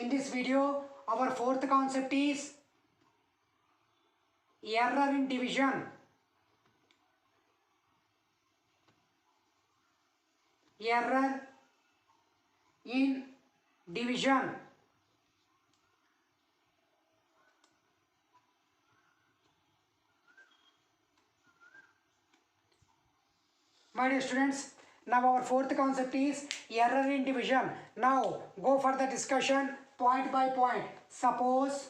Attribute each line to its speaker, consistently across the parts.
Speaker 1: In this video, our fourth concept is error in division. Error in division. My dear students, now our fourth concept is error in division. Now go for the discussion point by point. Suppose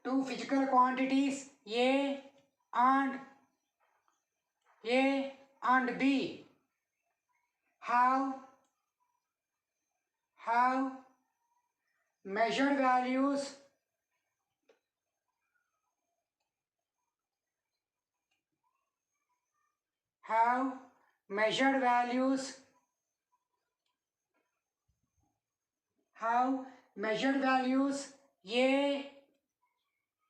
Speaker 1: two physical quantities A and B have measured values A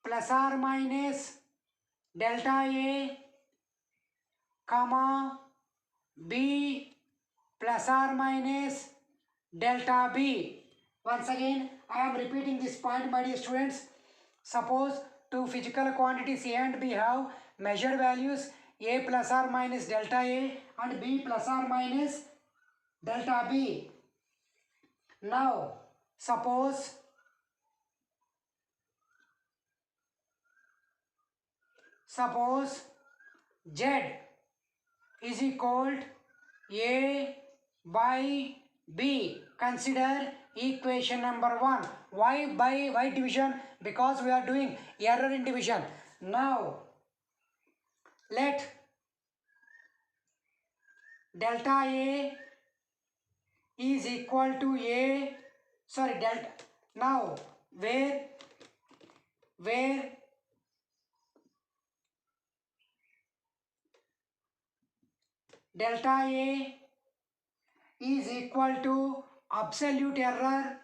Speaker 1: plus or minus delta A, comma B plus or minus delta B. Once again, I am repeating this point, my dear students. Suppose two physical quantities A and B have measured values A plus or minus delta A and B plus or minus delta B. Now, suppose Z is equal to A by B. Consider equation number 1. Why division? Because we are doing error in division. Now, let delta A is equal to A, delta, now where delta A is equal to absolute error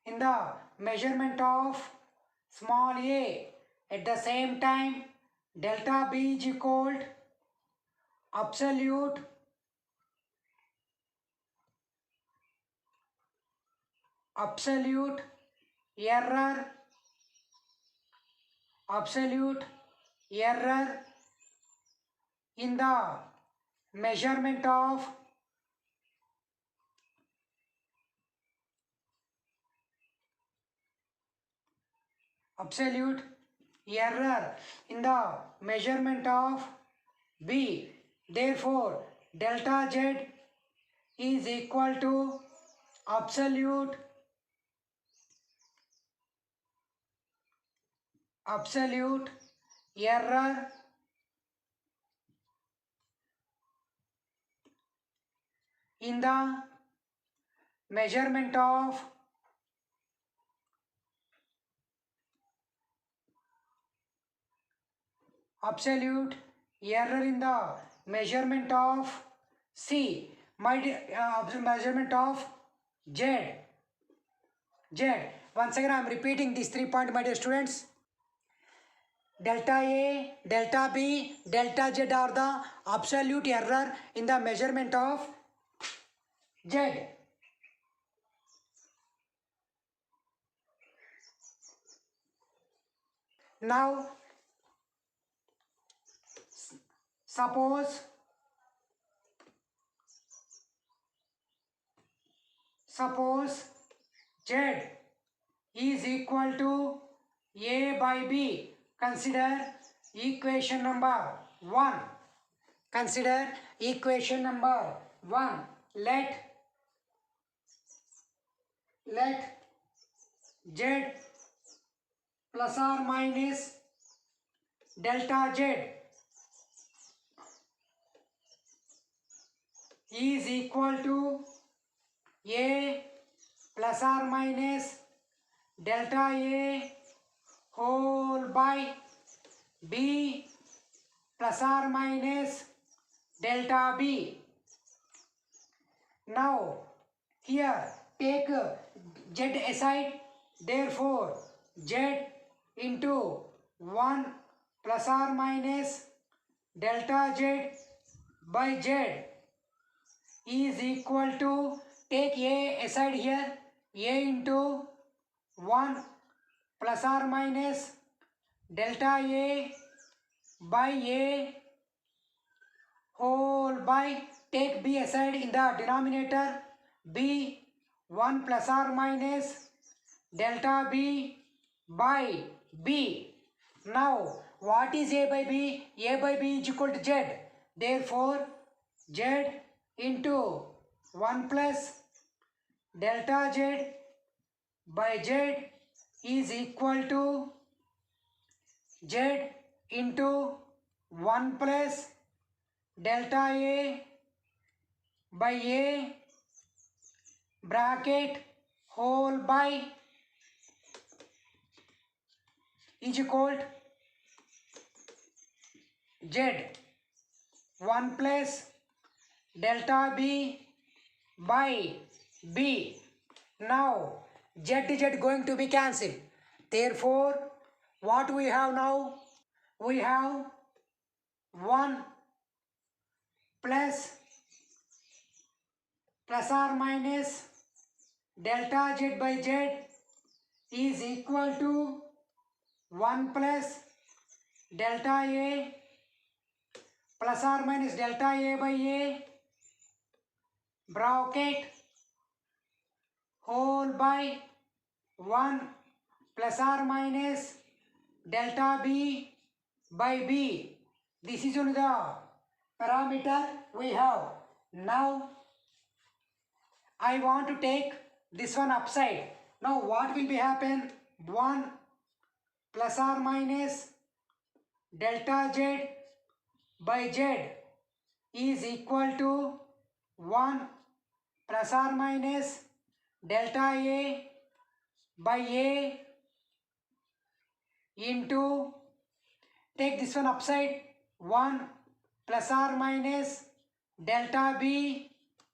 Speaker 1: in the measurement of small a. At the same time, delta B is equal to absolute error in the measurement of B. Therefore, delta Z is equal to absolute error in the measurement of C. Measurement of Z. Once again, I am repeating these 3 points, my dear students. Delta A, delta B, delta Z are the absolute error in the measurement of Z. Now, suppose Z is equal to A by B. Consider equation number 1. Consider equation number 1. Let Z plus or minus delta Z is equal to A plus or minus delta A whole by B plus or minus delta B. Now here take Z aside, therefore Z into 1 plus or minus delta Z by Z is equal to, take A aside here, A into 1 plus or minus delta A by A whole by, take B aside in the denominator, B 1 plus or minus delta B by B. Now what is A by B? A by B is equal to Z. Therefore Z into 1 plus delta Z by Z is equal to Z into 1 plus delta A by A bracket whole by is equal to Z 1 plus delta B by B. Now Z going to be cancelled. Therefore what we have now? We have 1 plus or minus delta Z by Z is equal to 1 plus delta A plus or minus delta A by A bracket whole by 1 plus or minus delta B by B. This is only the parameter we have. Now I want to take this one upside. Now what will be happen? 1 plus or minus delta Z by Z is equal to 1 plus or minus delta A by A into, take this one upside, 1 plus or minus delta B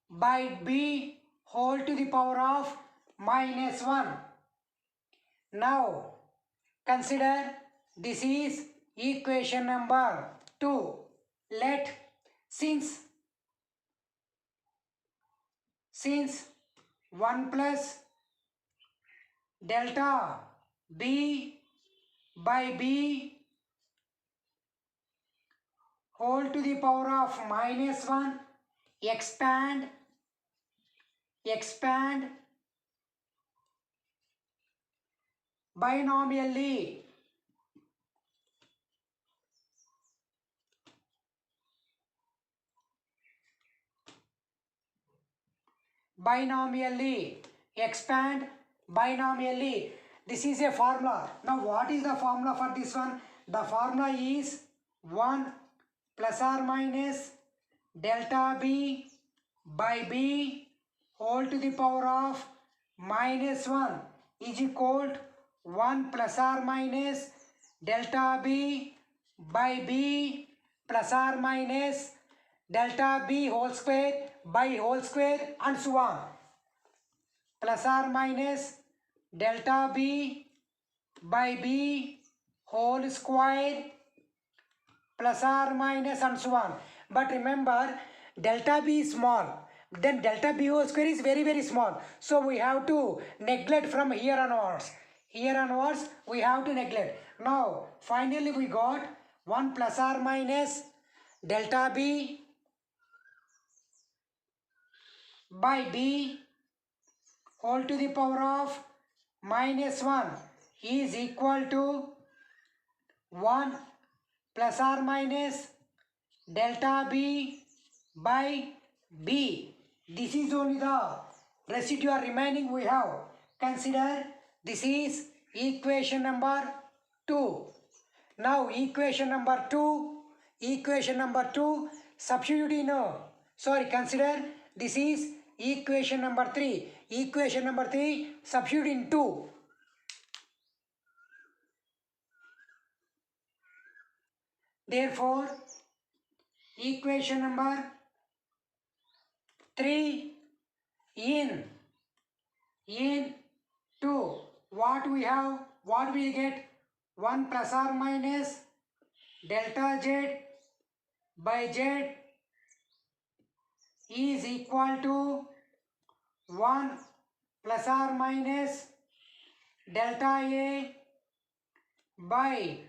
Speaker 1: by B whole to the power of minus 1. Now consider this is equation number 2. Let since 1 plus delta B by B whole to the power of minus 1 expand binomially. Expand binomially. This is a formula. Now what is the formula for this one? The formula is 1 plus or minus delta B by B whole to the power of minus 1 is equal to 1 plus or minus delta B by B plus or minus delta B whole square by whole square and so on, plus or minus delta B by B whole square plus or minus and so on. But remember, delta B is small, then delta B whole square is very small, so we have to neglect from here onwards. We have to neglect. Now finally we got 1 plus or minus delta B by B whole to the power of minus 1 is equal to 1 plus or minus delta B by B. This is only the residual remaining we have. Consider this is equation number 2. Now equation number 2, substitute in, consider this is equation number 3. Equation number 3, substitute in 2. Therefore, equation number 3 in 2, what we have, what we get, 1 plus or minus delta Z by Z is equal to 1 plus or minus delta A by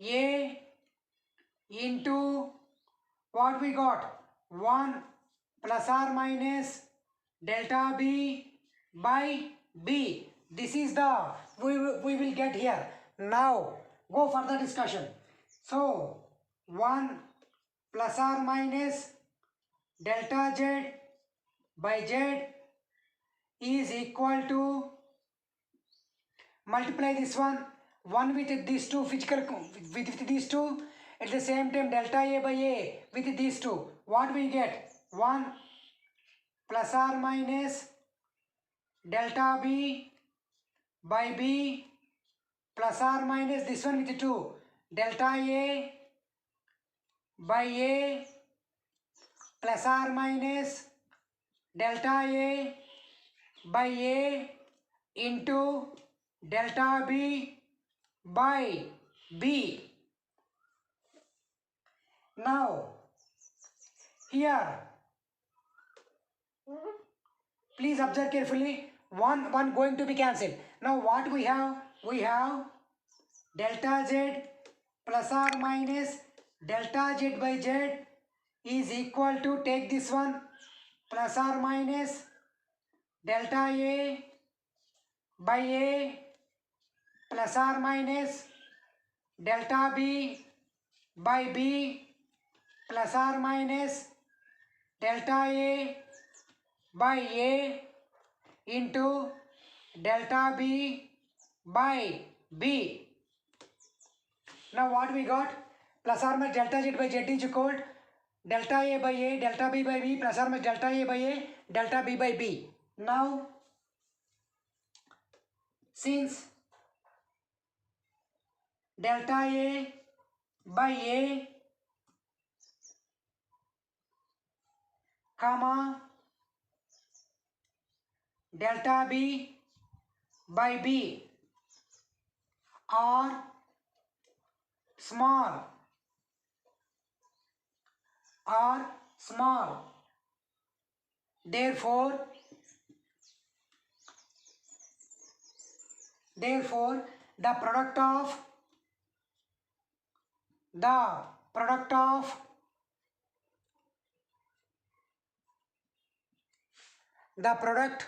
Speaker 1: A into what we got, 1 plus or minus delta B by B. This is the we will get here. Now go for the discussion. So 1 plus or minus delta Z by Z is equal to, multiply this one with these two physical, with these two, at the same time delta A by A with these two, what we get, 1 plus or minus delta B by B plus or minus this one with 2 delta A by A plus or minus delta A by A into delta B by B. Now here please observe carefully, one going to be cancelled. Now what we have, delta Z plus or minus delta Z by Z is equal to, take this one, plus or minus delta A by A plus or minus delta B by B plus or minus delta A by A into delta B by B. Now what we got, plus or minus delta Z by Z is equal delta A by A, delta B by B plus or minus delta A by A, delta B by B. Now since delta A by A comma delta B by B are small, therefore the product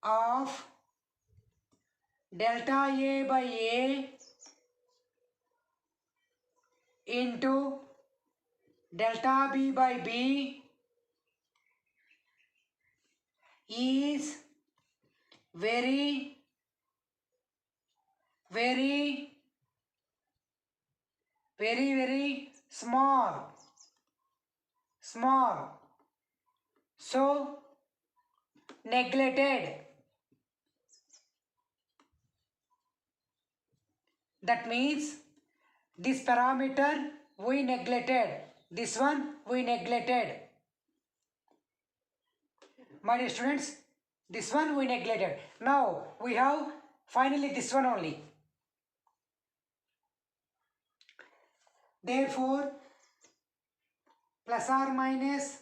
Speaker 1: of delta A by A into delta B by B is very small. So neglected. That means this parameter we neglected, this one we neglected. My dear students, this one we neglected. Now we have finally this one only. Therefore, plus or minus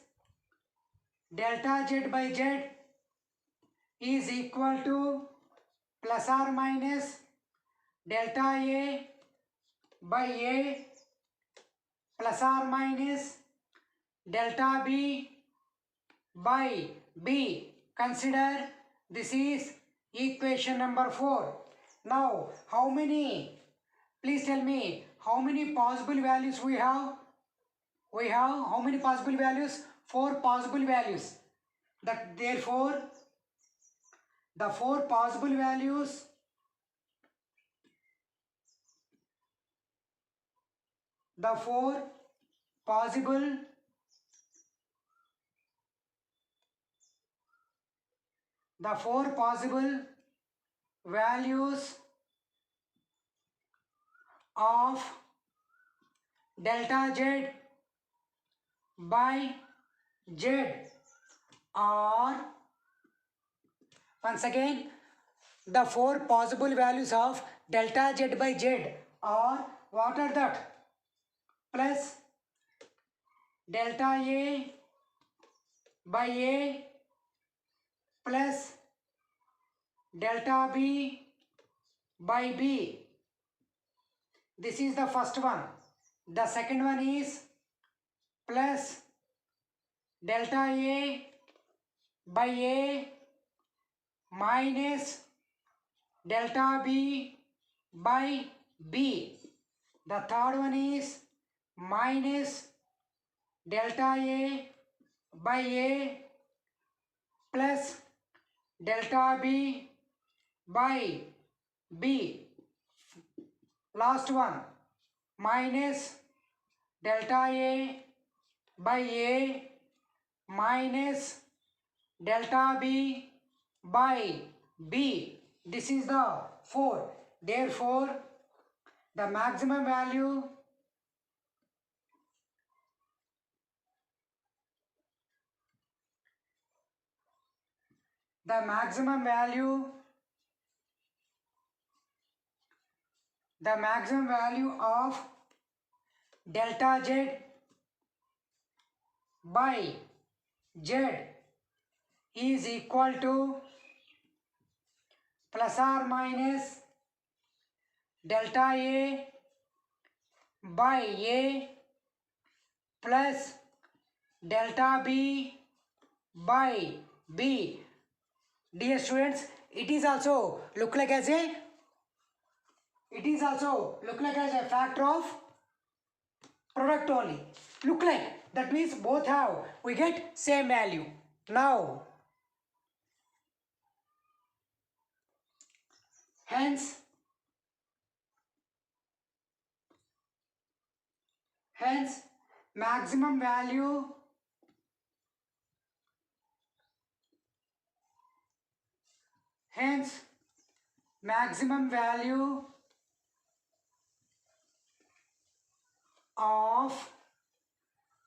Speaker 1: delta Z by Z is equal to plus or minus delta A by A plus or minus delta B by B. Consider this is Equation number 4. Now, how many? Please tell me how many possible values we have? We have how many possible values? 4 possible values. That therefore, the 4 possible values the four possible values of delta z by z are, once again, the 4 possible values of delta z by z are, what are that? Plus delta a by a plus delta b by b. This is the first one. The second one is plus delta a by a minus delta b by b. The third one is minus delta a by a plus delta b by b. Last one, minus delta a by a minus delta b by b. This is the 4. Therefore, the maximum value the maximum value of delta z by z is equal to plus or minus delta a by a plus delta b by b. Dear students, it is also look like as a factor of product only. Look like, that means both have, we get same value. Now, hence maximum value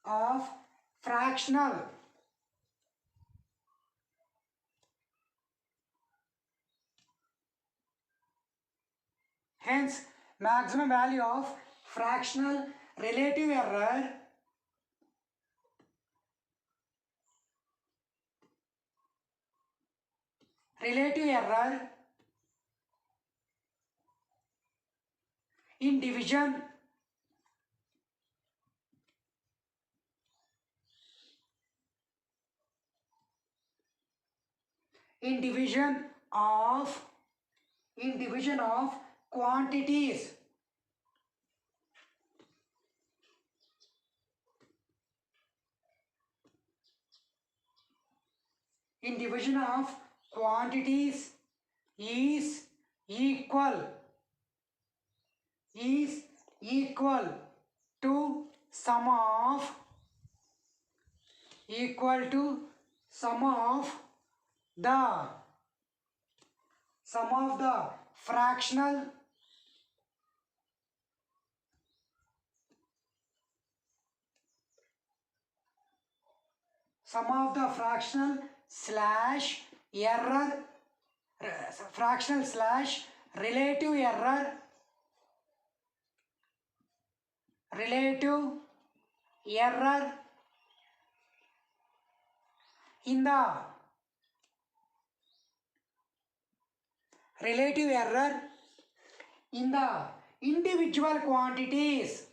Speaker 1: of fractional maximum value of fractional relative error in division of quantities. In division of quantities is equal to sum of the fractional slash error fractional slash relative error in the individual quantities.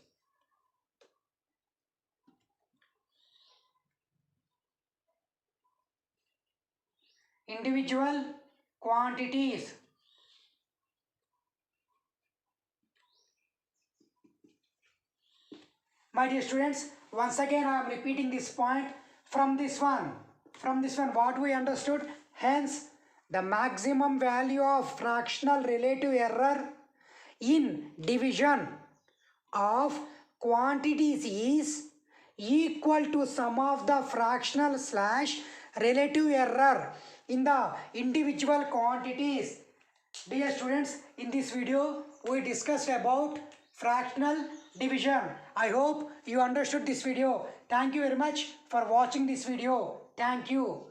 Speaker 1: quantities. My dear students, once again I am repeating this point from this one. From this one, what we understood? Hence, the maximum value of fractional relative error in division of quantities is equal to sum of the fractional slash relative error in the individual quantities. Dear students, in this video we discussed about fractional division. I hope you understood this video. Thank you very much for watching this video. Thank you.